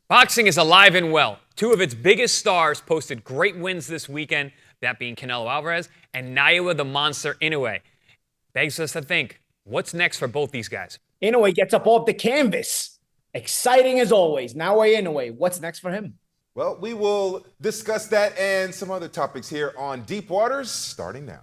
Boxing is alive and well. Two of its biggest stars posted great wins this weekend, that being Canelo Alvarez and Naoya the Monster Inoue. Begs us to think, what's next for both these guys? Inoue gets up off the canvas. Exciting as always. Naoya Inoue, what's next for him? Well, we will discuss that and some other topics here on Deep Waters, starting now.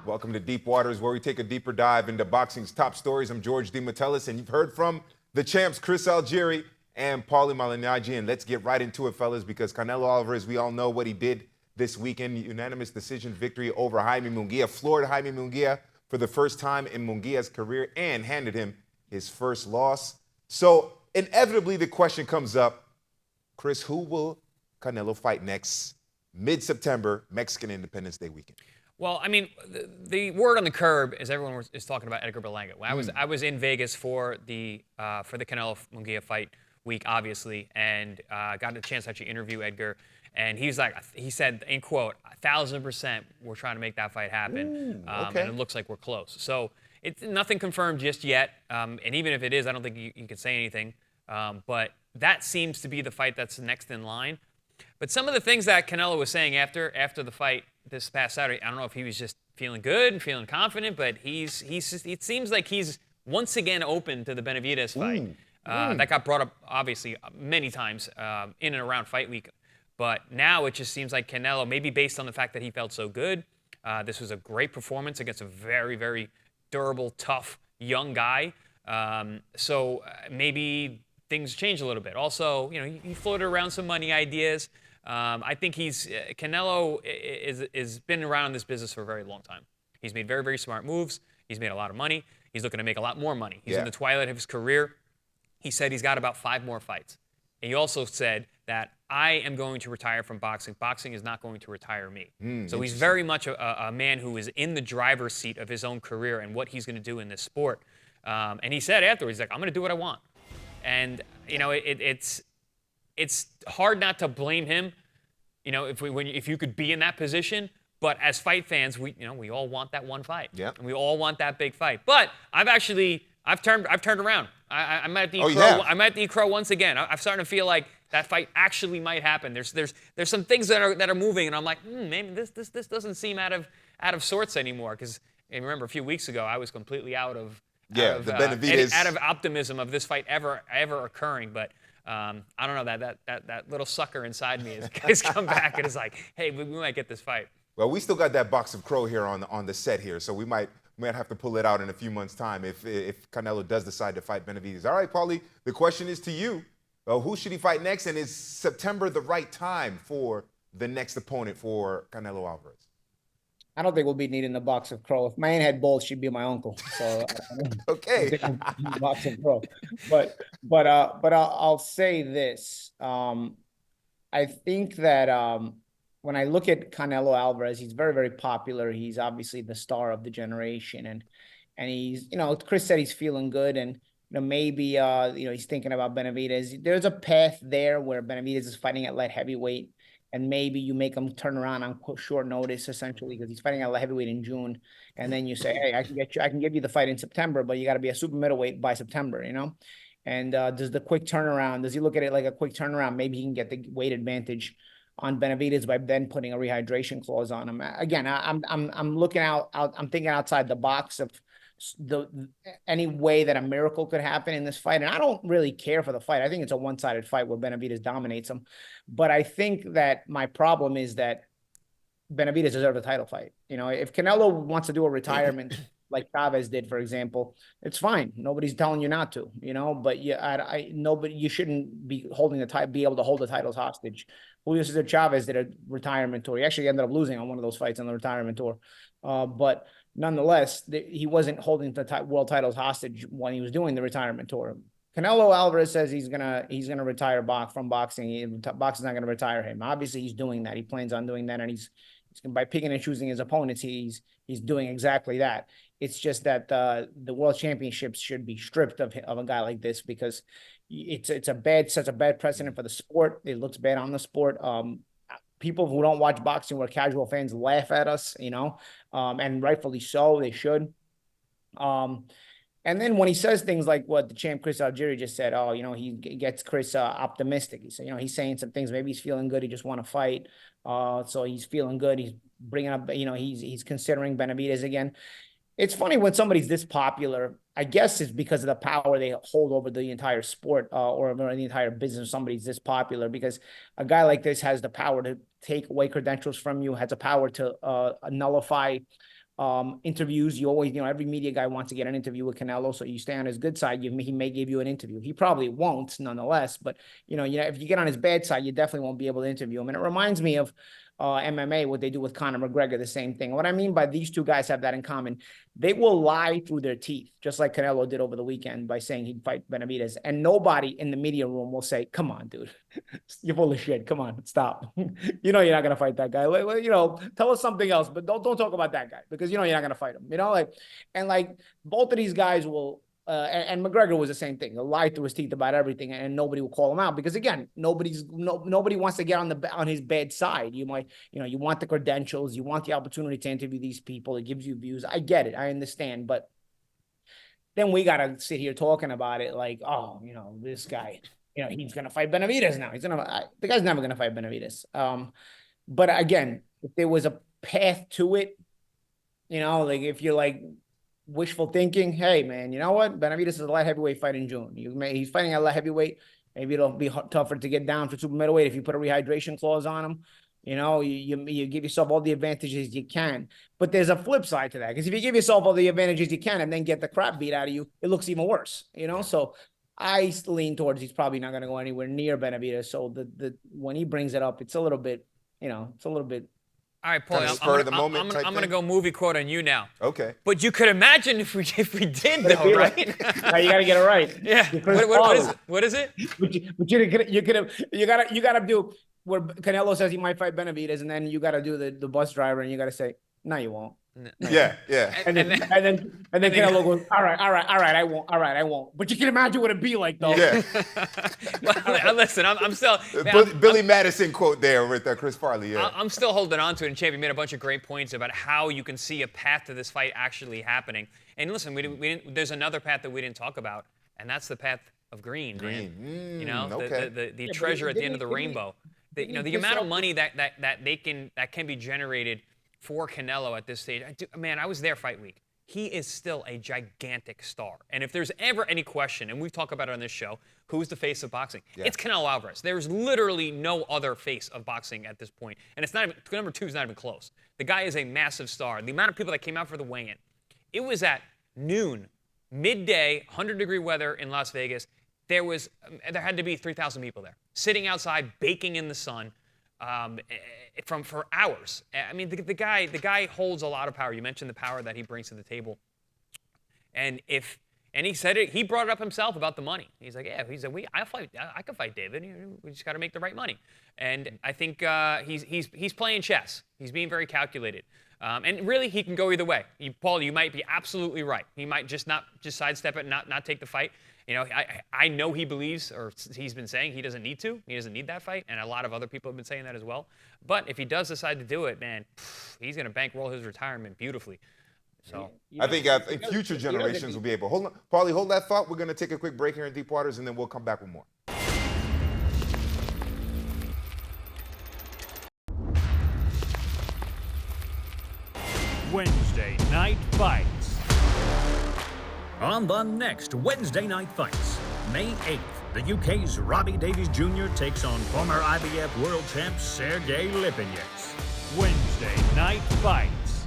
Welcome to Deep Waters, where we take a deeper dive into boxing's top stories. I'm George DeMattelis, and you've heard from the champs Chris Algieri and Paulie Malignaggi. And let's get right into it, fellas, because Canelo Alvarez, we all know what he did this weekend. Unanimous decision victory over Jaime Munguia. Floored Jaime Munguia for the first time in Munguia's career and handed him his first loss. So inevitably the question comes up, Chris, who will Canelo fight next? Mid-September, Mexican Independence Day weekend. Well, I mean, the word on the curb is everyone is talking about Edgar Berlanga. I was in Vegas for the Canelo Munguia fight week, obviously, and got a chance to actually interview Edgar. And he said, in quote, 1,000% we're trying to make that fight happen. Okay. And it looks like we're close. So it's nothing confirmed just yet. And even if it is, I don't think you can say anything. But that seems to be the fight that's next in line. But some of the things that Canelo was saying after the fight this past Saturday, I don't know if he was just feeling good and feeling confident, but it seems like he's once again open to the Benavidez fight. That got brought up, obviously, many times in and around fight week. But now it just seems like Canelo, maybe based on the fact that he felt so good, this was a great performance against a very, very durable, tough, young guy. So maybe things change a little bit. Also, he floated around some money ideas. I think Canelo is been around in this business for a very long time. He's made very, very smart moves. He's made a lot of money. He's looking to make a lot more money. He's in the twilight of his career. He said he's got about 5 more fights. And he also said that I am going to retire from boxing. Boxing is not going to retire me. So he's very much a man who is in the driver's seat of his own career and what he's going to do in this sport. And he said afterwards, he's like, I'm going to do what I want. And, it's hard not to blame him, if you could be in that position. But as fight fans, we all want that one fight. Yep. And we all want that big fight. But I've turned around. I'm at the I'm at the crow once again. I'm starting to feel like that fight actually might happen. There's some things that are moving, and I'm like, maybe this doesn't seem out of sorts anymore. Because remember a few weeks ago, I was completely out of Benavidez. Out of optimism of this fight ever occurring. But I don't know, that little sucker inside me has come back and is like, hey, we might get this fight. Well, we still got that box of crow here on the set here, so we might have to pull it out in a few months' time if Canelo does decide to fight Benavidez. All right, Paulie, the question is to you. Who should he fight next, and is September the right time for the next opponent for Canelo Alvarez? I don't think we'll be needing the box of crow. If my aunt had balls, she'd be my uncle. So Okay. box of crow. But I'll say this. I think that when I look at Canelo Alvarez, he's very, very popular. He's obviously the star of the generation, and he's, Chris said he's feeling good, and maybe he's thinking about Benavidez. There's a path there where Benavidez is fighting at light heavyweight, and maybe you make him turn around on short notice, essentially, because he's fighting at light heavyweight in June, and then you say, hey, I can give you the fight in September, but you got to be a super middleweight by September, And does the quick turnaround? Does he look at it like a quick turnaround? Maybe he can get the weight advantage on Benavidez by then putting a rehydration clause on him. Again, I'm looking out. I'm thinking outside the box of any way that a miracle could happen in this fight. And I don't really care for the fight. I think it's a one-sided fight where Benavidez dominates him. But I think that my problem is that Benavidez deserves a title fight. If Canelo wants to do a retirement like Chavez did, for example, it's fine. Nobody's telling you not to, but you shouldn't be be able to hold the titles hostage. Julio Cesar Chavez did a retirement tour. He actually ended up losing on one of those fights on the retirement tour. But nonetheless, he wasn't holding the world titles hostage when he was doing the retirement tour. Canelo Alvarez says he's gonna retire from boxing. Boxing's not gonna retire him. Obviously, he's doing that. He plans on doing that, and he's by picking and choosing his opponents, he's doing exactly that. It's just that the world championships should be stripped of a guy like this, because it's such a bad precedent for the sport. It looks bad on the sport. People who don't watch boxing, or casual fans, laugh at us, and rightfully so. They should. And then when he says things like what the champ Chris Algieri just said, oh, he gets Chris optimistic. He said, he's saying some things. Maybe he's feeling good. He just want to fight. So he's feeling good. He's bringing up, he's considering Benavidez again. It's funny when somebody's this popular. I guess it's because of the power they hold over the entire sport or the entire business. Somebody's this popular because a guy like this has the power to take away credentials from you, has the power to nullify interviews. You always, every media guy wants to get an interview with Canelo, so you stay on his good side. He may give you an interview. He probably won't, nonetheless. But if you get on his bad side, you definitely won't be able to interview him. And it reminds me of MMA, what they do with Conor McGregor, the same thing. What I mean by these two guys have that in common, they will lie through their teeth, just like Canelo did over the weekend by saying he'd fight Benavidez. And nobody in the media room will say, come on, dude, you're full of shit. Come on, stop. You're not going to fight that guy. Tell us something else, but don't talk about that guy because you're not going to fight him. And both of these guys will, and McGregor was the same thing. He'll lie through his teeth about everything, and nobody will call him out because, again, nobody wants to get on his bad side. You want the credentials, you want the opportunity to interview these people. It gives you views. I get it, I understand, but then we gotta sit here talking about it like, oh, this guy, he's gonna fight Benavidez now. The guy's never gonna fight Benavidez. But again, if there was a path to it, if you're wishful thinking, hey man, you know what? Benavidez is a light heavyweight fight in June. He's fighting at light heavyweight. Maybe it'll be tougher to get down for super middleweight if you put a rehydration clause on him. You give yourself all the advantages you can. But there's a flip side to that, because if you give yourself all the advantages you can and then get the crap beat out of you, it looks even worse. So I lean towards he's probably not going to go anywhere near Benavidez. So when he brings it up, it's a little bit, it's a little bit. All right, Paulie, I'm going to go movie quote on you now. Okay. But you could imagine if we did, though, right? Now you got to get it right. Yeah. What is it? But you got to do where Canelo says he might fight Benavidez, and then you got to do the bus driver, and you got to say, no, you won't. No. Yeah. And then Canelo goes, all right, I won't. But you can imagine what it'd be like, though. Yeah. Well, listen, I'm still Billy Madison quote there with Chris Farley. Yeah. I'm still holding on to it. And Champ, you made a bunch of great points about how you can see a path to this fight actually happening. And listen, there's another path that we didn't talk about, and that's the path of green. Okay. The treasure at the end of the rainbow. The amount of money that can be generated for Canelo at this stage. I was there fight week. He is still a gigantic star. And if there's ever any question, and we talk about it on this show, who's the face of boxing? Yeah. It's Canelo Alvarez. There's literally no other face of boxing at this point. And it's not even, number two is not even close. The guy is a massive star. The amount of people that came out for the weigh-in, it was at noon, midday, 100-degree weather in Las Vegas. There had to be 3,000 people there, sitting outside, baking in the sun. For hours. I mean, the guy holds a lot of power. You mentioned the power that he brings to the table. And he said it, he brought it up himself about the money. He's like, yeah, I can fight David. We just got to make the right money. And I think he's playing chess. He's being very calculated. And really, he can go either way. Paul, you might be absolutely right. He might just sidestep it and not take the fight. I know he believes, or he's been saying he doesn't need to. He doesn't need that fight, and a lot of other people have been saying that as well. But if he does decide to do it, man, he's going to bankroll his retirement beautifully. So I think future generations will be able. Hold on, Paulie, hold that thought. We're going to take a quick break here in Deep Waters, and then we'll come back with more. Wednesday Night Fights. On the next Wednesday Night Fights, May 8th, the UK's Robbie Davies Jr. takes on former IBF world champ Sergey Lipinets. Wednesday Night Fights.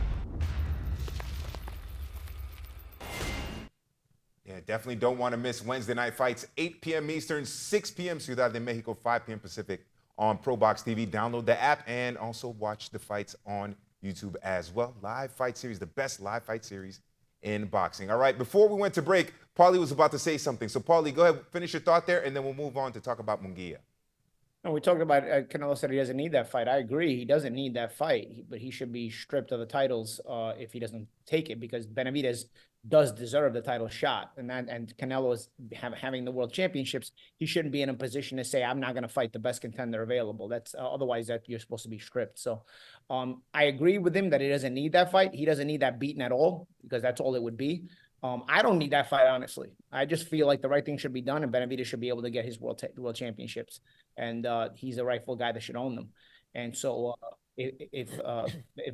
Yeah, definitely don't want to miss Wednesday Night Fights, 8 p.m. Eastern, 6 p.m. Ciudad de Mexico, 5 p.m. Pacific on ProBox TV. Download the app and also watch the fights on YouTube as well. Live fight series, the best live fight series in boxing. All right, before we went to break, Paulie was about to say something. So, Paulie, go ahead, finish your thought there, and then we'll move on to talk about Munguia. No, we talked about Canelo said he doesn't need that fight. I agree. He doesn't need that fight, but he should be stripped of the titles if he doesn't take it, because Benavidez does deserve the title shot. And Canelo is having the world championships. He shouldn't be in a position to say, I'm not going to fight the best contender available. That's otherwise that you're supposed to be stripped. So I agree with him that he doesn't need that fight. He doesn't need that beating at all, because that's all it would be. I don't need that fight, honestly. I just feel like the right thing should be done, and Benavidez should be able to get his world championships, and he's the rightful guy that should own them. And so, if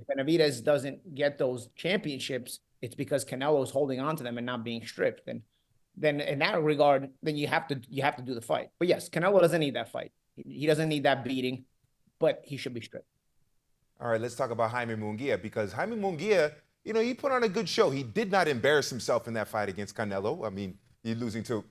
Benavidez doesn't get those championships, it's because Canelo's holding on to them and not being stripped. And then in that regard, then you have to do the fight. But yes, Canelo doesn't need that fight. He doesn't need that beating, but he should be stripped. All right, let's talk about Jaime Munguia, because Jaime Munguia, you know, he put on a good show. He did not embarrass himself in that fight against Canelo. I mean, he's losing to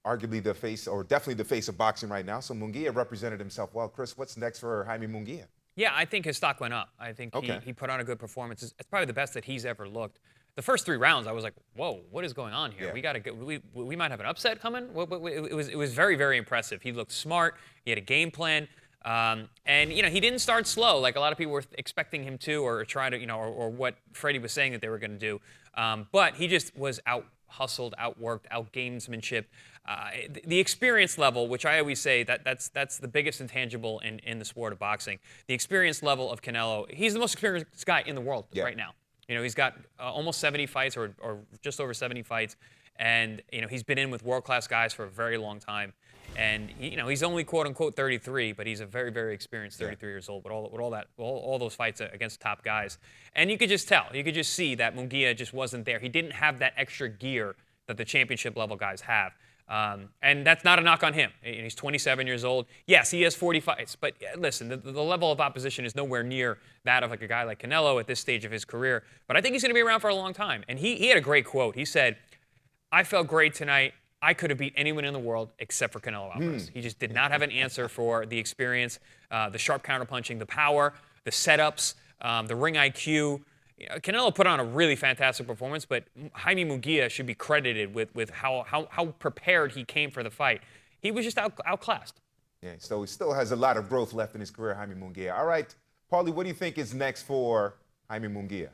arguably the face, or definitely the face of boxing right now. So Munguia represented himself well. Chris, what's next for Jaime Munguia? Yeah, I think his stock went up. I think he put on a good performance. It's probably the best that he's ever looked. The first 3 rounds, I was like, "Whoa, what is going on here? Yeah. We got to go. We might have an upset coming." It was very, very impressive. He looked smart. He had a game plan, and you know, he didn't start slow like a lot of people were expecting him to, or trying to, you know, or what Freddie was saying that they were going to do. But he just was out hustled, outworked, out gamesmanship. The experience level, which I always say that's the biggest intangible in the sport of boxing. The experience level of Canelo. He's the most experienced guy in the world right now. You know, he's got almost 70 fights, or just over 70 fights, and you know, he's been in with world-class guys for a very long time. And you know, he's only quote unquote 33, but he's a very, very experienced 33 years old with all those fights against top guys. And you could just tell, you could just see that Munguia just wasn't there. He didn't have that extra gear that the championship level guys have. And that's not a knock on him. He's 27 years old. Yes, he has 40 fights, but listen, the level of opposition is nowhere near that of like a guy like Canelo at this stage of his career. But I think he's going to be around for a long time. And he had a great quote. He said, "I felt great tonight. I could have beat anyone in the world except for Canelo Alvarez." He just did not have an answer for the experience, the sharp counterpunching, the power, the setups, the ring IQ. Canelo put on a really fantastic performance, but Jaime Munguia should be credited with how prepared he came for the fight. He was just outclassed. Yeah, so he still has a lot of growth left in his career, Jaime Munguia. All right, Paulie, what do you think is next for Jaime Munguia?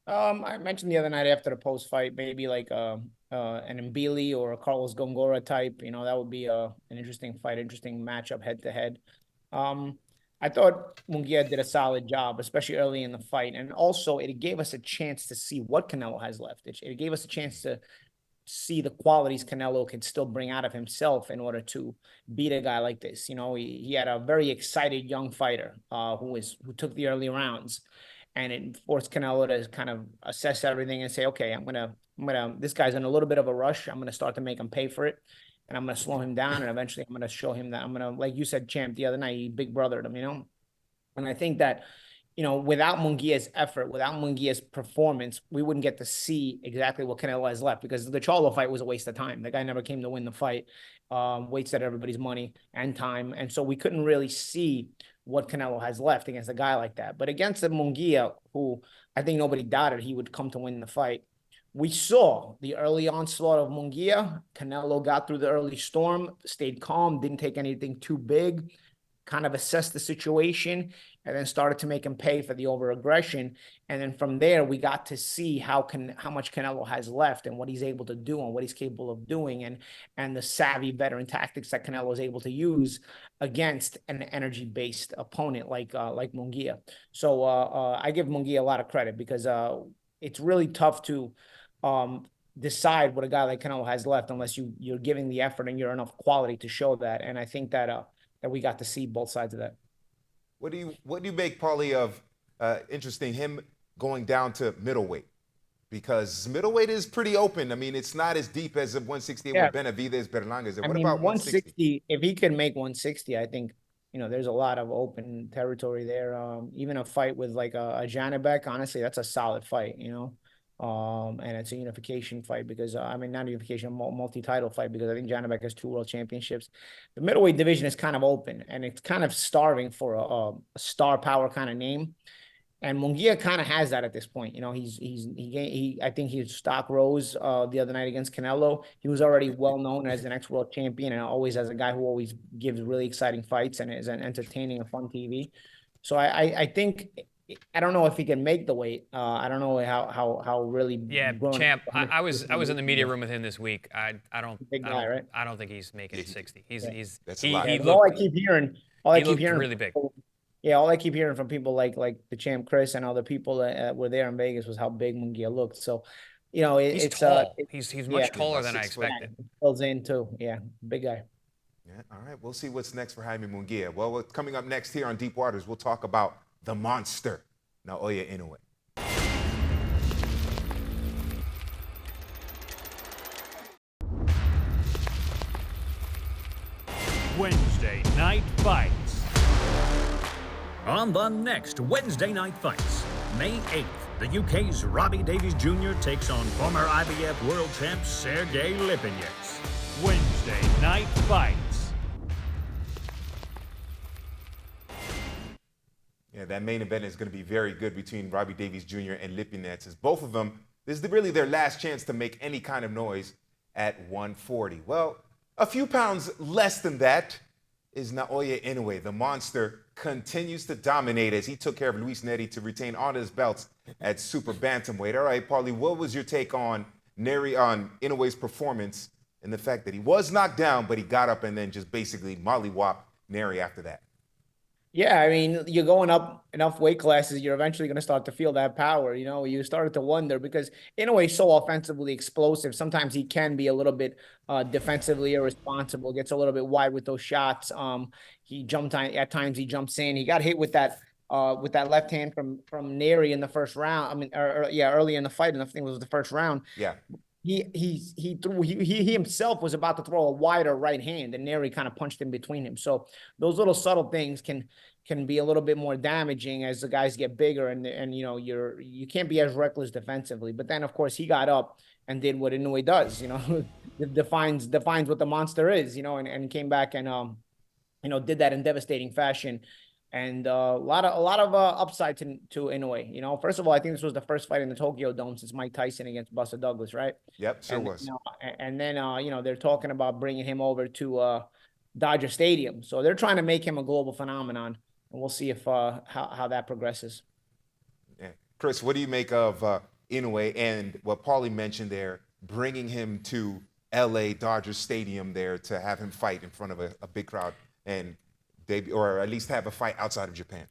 I mentioned the other night after the post-fight, maybe like an Mbili or a Carlos Gongora type. You know, that would be an interesting fight, interesting matchup head-to-head. I thought Munguia did a solid job, especially early in the fight. And also, it gave us a chance to see what Canelo has left. It gave us a chance to see the qualities Canelo can still bring out of himself in order to beat a guy like this. You know, he had a very excited young fighter who took the early rounds. And it forced Canelo to kind of assess everything and say, okay, this guy's in a little bit of a rush. I'm going to start to make him pay for it. And I'm going to slow him down. And eventually I'm going to show him that I'm going to, like you said, champ, the other night, he big brothered him, you know? And I think that, you know, without Munguia's effort, without Munguia's performance, we wouldn't get to see exactly what Canelo has left, because the Charlo fight was a waste of time. The guy never came to win the fight, wasted everybody's money and time. And so we couldn't really see what Canelo has left against a guy like that. But against the Munguia, who I think nobody doubted he would come to win the fight, we saw the early onslaught of Munguia. Canelo got through the early storm, stayed calm, didn't take anything too big, kind of assessed the situation, and then started to make him pay for the over-aggression. And then from there, we got to see how much Canelo has left and what he's able to do and what he's capable of doing, and the savvy veteran tactics that Canelo is able to use against an energy-based opponent like Munguia. So I give Munguia a lot of credit, because it's really tough to decide what a guy like Canelo has left unless you're giving the effort and you're enough quality to show that. And I think that we got to see both sides of that. What do you make, Paulie, of interesting him going down to middleweight? Because middleweight is pretty open. I mean, it's not as deep as a 168 with Benavidez, Berlanga. What about 160? If he can make 160, I think, you know, there's a lot of open territory there. Even a fight with like a Janibek, honestly, that's a solid fight, you know. And it's a unification fight, because not a unification, a multi-title fight, because I think Janibek has 2 world championships. The middleweight division is kind of open, and it's kind of starving for a star power kind of name. And Munguia kind of has that at this point. You know, I think his stock rose the other night against Canelo. He was already well known as the next world champion, and always as a guy who always gives really exciting fights and is an entertaining and fun TV. So I think, I don't know if he can make the weight. I don't know how really. Yeah, champ. I was in the media room with him this week. I don't. Big guy, right? I don't think he's making it 60. That's a lot. All I keep hearing really big. Yeah, all I keep hearing from people like the champ Chris and other people that were there in Vegas was how big Munguia looked. So you know, He's it's tall. it, He's yeah, much taller about than I 6 foot. expected. fills in too. Yeah, big guy. Yeah, all right, we'll see what's next for Jaime Munguia. Well, what's coming up next here on Deep Waters, we'll talk about the monster, Naoya Inoue. Wednesday Night Fights. On the next Wednesday Night Fights, May 8th, the UK's Robbie Davies Jr. takes on former IBF world champ Sergey Lipinets. Wednesday Night Fights. Yeah, that main event is going to be very good between Robbie Davies Jr. and Lipinets, as both of them, this is really their last chance to make any kind of noise at 140. Well, a few pounds less than that is Naoya Inoue. The monster continues to dominate as he took care of Luis Nery to retain all his belts at super bantamweight. All right, Paulie, what was your take on Inoue's performance and the fact that he was knocked down, but he got up and then just basically mollywopped Nery after that? Yeah, I mean, you're going up enough weight classes, you're eventually going to start to feel that power. You know, you started to wonder because in a way, so offensively explosive. Sometimes he can be a little bit defensively irresponsible, gets a little bit wide with those shots. He jumped at times. He jumps in. He got hit with that left hand from Nery in the first round. I mean, early in the fight, and I think it was the first round. Yeah. He himself was about to throw a wider right hand, and Nery kind of punched in between him. So those little subtle things can be a little bit more damaging as the guys get bigger, and you know, you can't be as reckless defensively. But then of course he got up and did what Inoue does, you know, defines what the monster is, you know, and came back and you know, did that in devastating fashion. And a lot of upside to Inoue. You know, first of all, I think this was the first fight in the Tokyo Dome since Mike Tyson against Buster Douglas, right? Yep, sure was. You know, and then you know, they're talking about bringing him over to Dodger Stadium, so they're trying to make him a global phenomenon, and we'll see if how that progresses. Yeah. Chris, what do you make of Inoue and what Paulie mentioned there, bringing him to L.A. Dodger Stadium there to have him fight in front of a big crowd and or at least have a fight outside of Japan?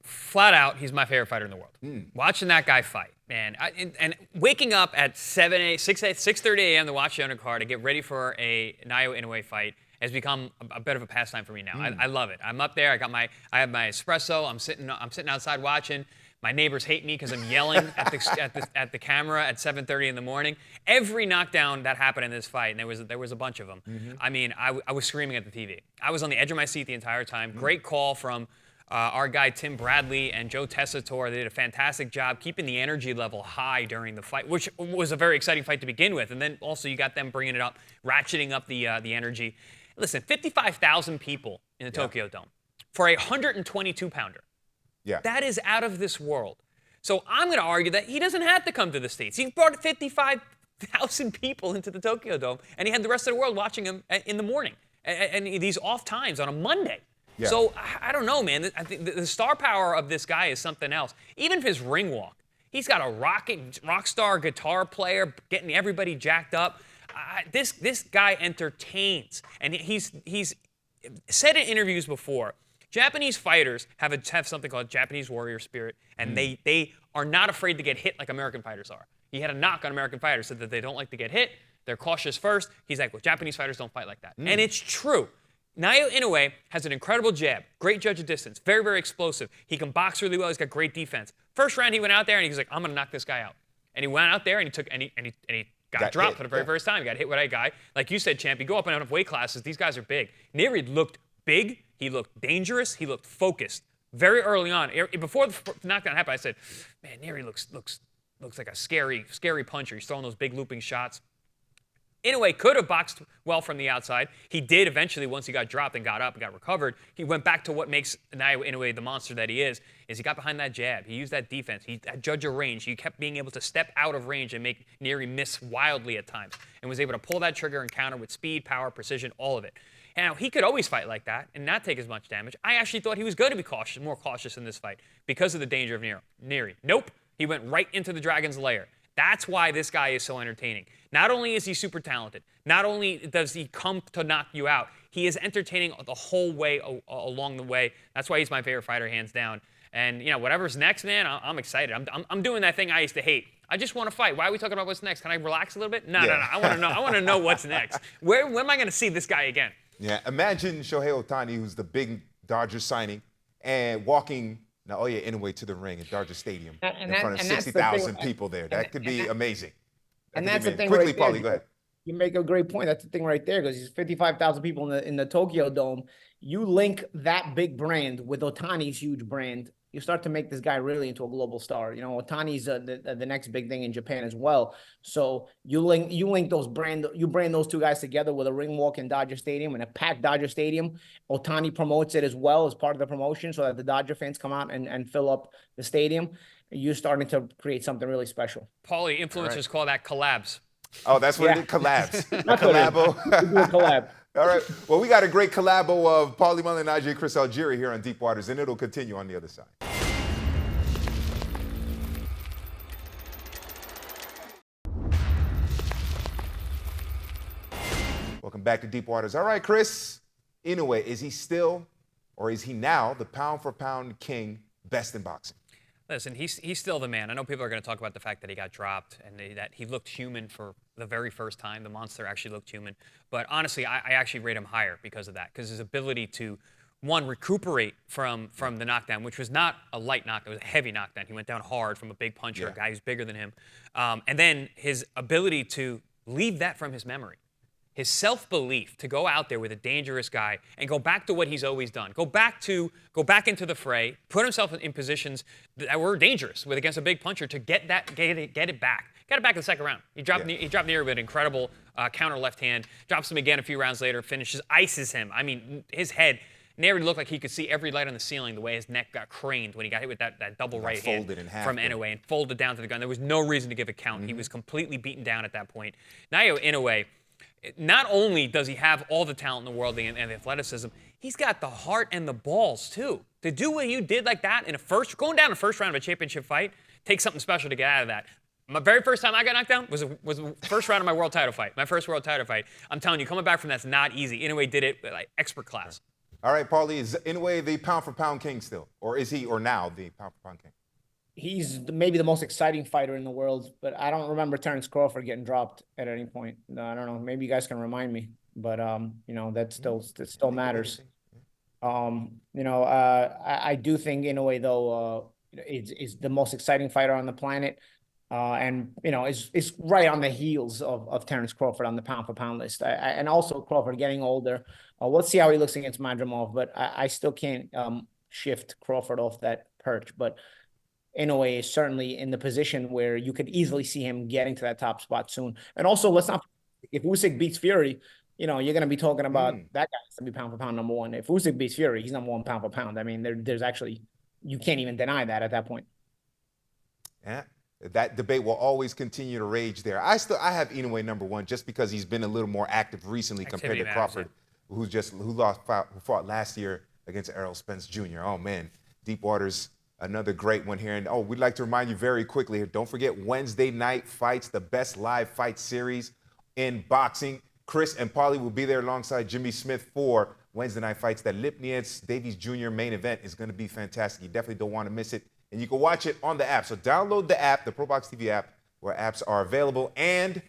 Flat out, he's my favorite fighter in the world. Watching that guy fight, man, and waking up at 6:30 a.m. to watch the undercard to get ready for a Naoya Inoue fight has become a bit of a pastime for me now. I love it. I'm up there. I have my espresso. I'm sitting outside watching. My neighbors hate me because I'm yelling at the camera at 7:30 in the morning. Every knockdown that happened in this fight, and there was a bunch of them. I mean, I was screaming at the TV. I was on the edge of my seat the entire time. Great call from our guy Tim Bradley and Joe Tessitore. They did a fantastic job keeping the energy level high during the fight, which was a very exciting fight to begin with. And then also you got them bringing it up, ratcheting up the energy. Listen, 55,000 people in the Tokyo Dome for a 122-pounder. Yeah. That is out of this world. So I'm going to argue that he doesn't have to come to the States. He brought 55,000 people into the Tokyo Dome, and he had the rest of the world watching him in the morning, and these off times on a Monday. Yeah. So I don't know, man. I think the star power of this guy is something else. Even his ring walk, he's got a rock star guitar player getting everybody jacked up. This guy entertains, and he's said in interviews before, Japanese fighters have something called Japanese warrior spirit, and they are not afraid to get hit like American fighters are. He had a knock on American fighters, said that they don't like to get hit. They're cautious first. He's like, well, Japanese fighters don't fight like that. And it's true. Naoya Inoue has an incredible jab, great judge of distance, very, very explosive. He can box really well. He's got great defense. First round, he went out there and he was like, I'm going to knock this guy out. And he went out there and he got dropped hit, for the very first time. He got hit with a guy. Like you said, champ, you go up and out of weight classes, these guys are big. Nery looked big. He looked dangerous. He looked focused. Very early on, before the knockdown happened, I said, man, Nery looks like a scary puncher. He's throwing those big looping shots. Inoue could have boxed well from the outside. He did eventually once he got dropped and got up and got recovered. He went back to what makes Naoya Inoue the monster that he is he got behind that jab. He used that defense. He had judge of range. He kept being able to step out of range and make Nery miss wildly at times and was able to pull that trigger and counter with speed, power, precision, all of it. Now, he could always fight like that and not take as much damage. I actually thought he was going to be more cautious in this fight because of the danger of Nery. Nope. He went right into the Dragon's Lair. That's why this guy is so entertaining. Not only is he super talented, not only does he come to knock you out, he is entertaining the whole way along the way. That's why he's my favorite fighter, hands down. And, you know, whatever's next, man, I'm excited. I'm doing that thing I used to hate. I just want to fight. Why are we talking about what's next? Can I relax a little bit? No. I want to know what's next. When am I going to see this guy again? Yeah, imagine Shohei Ohtani, who's the big Dodgers signing, and walking Naoya Inoue to the ring at Dodger Stadium in front of 60,000 people there. That could be amazing. And that's the thing. Quickly, right there. Paulie, go ahead. You make a great point. That's the thing right there, because he's 55,000 people in the Tokyo Dome. You link that big brand with Ohtani's huge brand, you start to make this guy really into a global star. You know, Ohtani's the next big thing in Japan as well. So you brand those two guys together with a ring walk in Dodger Stadium and a packed Dodger Stadium. Ohtani promotes it as well as part of the promotion, so that the Dodger fans come out and fill up the stadium. You're starting to create something really special. Paulie, influencers call that collabs. Oh, that's what it is? Collabs. That's Collabo. We do a collab. All right. Well, we got a great collabo of Paulie Malignaggi and Chris Algieri here on Deep Waters, and it'll continue on the other side. Welcome back to Deep Waters. All right, Chris. Inoue, is he still, or is he now, the pound-for-pound king, best in boxing? Listen, he's still the man. I know people are going to talk about the fact that he got dropped and that he looked human for the very first time. The monster actually looked human. But honestly, I actually rate him higher because of that, because his ability to, one, recuperate from the knockdown, which was not a light knockdown. It was a heavy knockdown. He went down hard from a big puncher, a guy who's bigger than him. And then his ability to leave that from his memory. His self-belief to go out there with a dangerous guy and go back to what he's always done. Go back into the fray, put himself in positions that were dangerous against a big puncher to get it back. Got it back in the second round. He dropped Nery with an incredible counter left hand, drops him again a few rounds later, finishes, ices him. I mean, his head, Nery looked like he could see every light on the ceiling the way his neck got craned when he got hit with that double right hand from Inoue and folded down to the ground. There was no reason to give a count. He was completely beaten down at that point. Naoya Inoue, not only does he have all the talent in the world and the athleticism, he's got the heart and the balls too. To do what you did like that in going down the first round of a championship fight takes something special to get out of that. My very first time I got knocked down was the first round of my world title fight. My first world title fight. I'm telling you, coming back from that's not easy. Inoue did it like expert class. All right, Paulie, is Inoue the pound-for-pound king still? Or is he, or now, the pound-for-pound king? He's maybe the most exciting fighter in the world, but I don't remember Terence Crawford getting dropped at any point. No, I don't know. Maybe you guys can remind me, but you know, that still matters. I do think Inoue though is the most exciting fighter on the planet, and you know is right on the heels of Terence Crawford on the pound for pound list. And also Crawford getting older. Let's see how he looks against Madrimov, but I still can't shift Crawford off that perch, but Inoue is certainly in the position where you could easily see him getting to that top spot soon. And also, let's not, if Usyk beats Fury, you know, you're going to be talking about that guy's going to be pound for pound number one. If Usyk beats Fury, he's number one pound for pound. I mean, there's actually, you can't even deny that at that point. Yeah, that debate will always continue to rage there. I have Inoue number one just because he's been a little more active recently compared to Crawford, who fought last year against Errol Spence Jr. Oh man, Deep Waters. Another great one here. And we'd like to remind you very quickly here, don't forget Wednesday Night Fights, the best live fight series in boxing. Chris and Paulie will be there alongside Jimmy Smith for Wednesday Night Fights. That Lipnietz Davies Jr. main event is going to be fantastic. You definitely don't want to miss it. And you can watch it on the app. So download the app, the ProBox TV app, where apps are available, and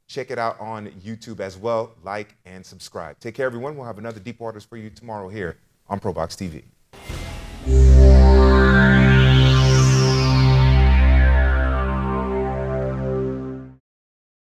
check it out on YouTube as well. Like and subscribe. Take care, everyone. We'll have another Deep Waters for you tomorrow here on ProBox TV.